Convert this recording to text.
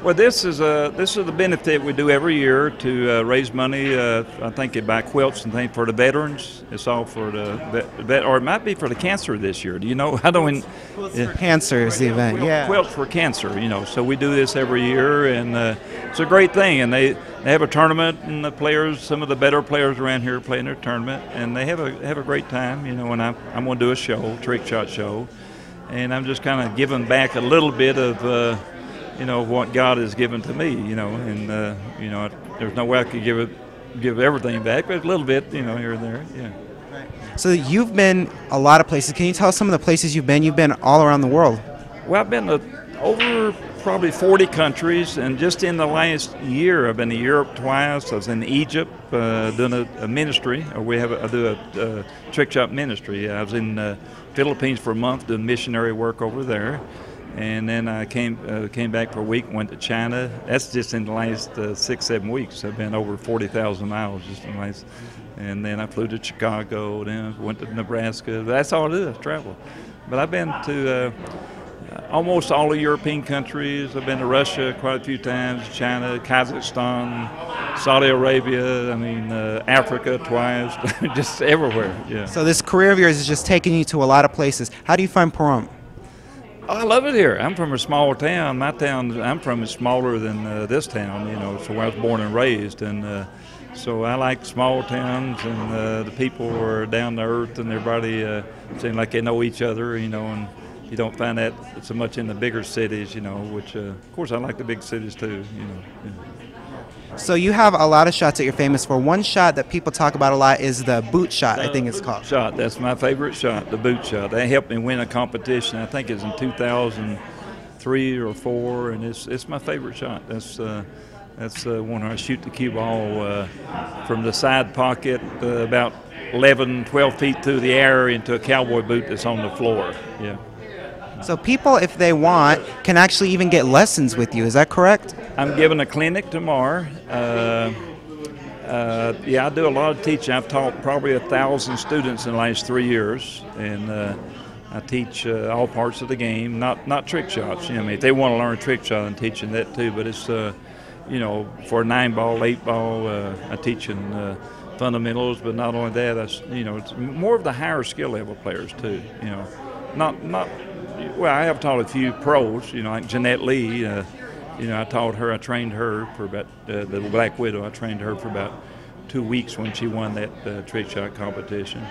Well, this is the benefit we do every year to raise money. I think they buy quilts and things for the veterans. It's all for the vet, or it might be for the cancer this year. Do you know? I don't. Quilts for Cancer is the event, yeah. Quilts for cancer. So we do this every year, and it's a great thing. And they have a tournament, and the players, some of the better players around here, play in their tournament, and they have a great time. When I'm going to do a show, trick shot show, and I'm just kind of giving back a little bit of. What God has given to me, and there's no way I could give everything back, but a little bit, here and there, yeah. Right. So you've been a lot of places. Can you tell us some of the places you've been? You've been all around the world. Well, I've been to over probably 40 countries, and just in the last year, I've been to Europe twice. I was in Egypt doing a ministry, or I do a trick shot ministry. I was in Philippines for a month doing missionary work over there. And then I came back for a week and went to China. That's just in the last 6-7 weeks. I've been over 40,000 miles just in the last. And then I flew to Chicago, then went to Nebraska. That's all it is, travel. But I've been to almost all the European countries. I've been to Russia quite a few times, China, Kazakhstan, Saudi Arabia, Africa twice, just everywhere, yeah. So this career of yours is just taking you to a lot of places. How do you find Pahrump? I love it here. I'm from a small town. My town I'm from is smaller than this town, so where I was born and raised. And so I like small towns, and the people are down to earth, and everybody seems like they know each other, and you don't find that so much in the bigger cities, which, of course, I like the big cities too, Yeah. So you have a lot of shots that you're famous for. One shot that people talk about a lot is the boot shot, I think it's called. Shot, that's my favorite shot, the boot shot. That helped me win a competition. I think it's in 2003 or 4, and it's my favorite shot. That's when I shoot the cue ball from the side pocket about 11, 12 feet through the air into a cowboy boot that's on the floor. Yeah. So people, if they want, can actually even get lessons with you. Is that correct? I'm giving a clinic tomorrow. I do a lot of teaching. I've taught probably 1,000 students in the last 3 years, and I teach all parts of the game, not trick shots. If they want to learn trick shot, I'm teaching that too. But it's for a 9-ball, 8-ball, I'm teaching fundamentals. But not only that, it's more of the higher skill level players too. Well, I have taught a few pros, like Jeanette Lee. I trained her for about, the Black Widow, I trained her for about 2 weeks when she won that trick shot competition.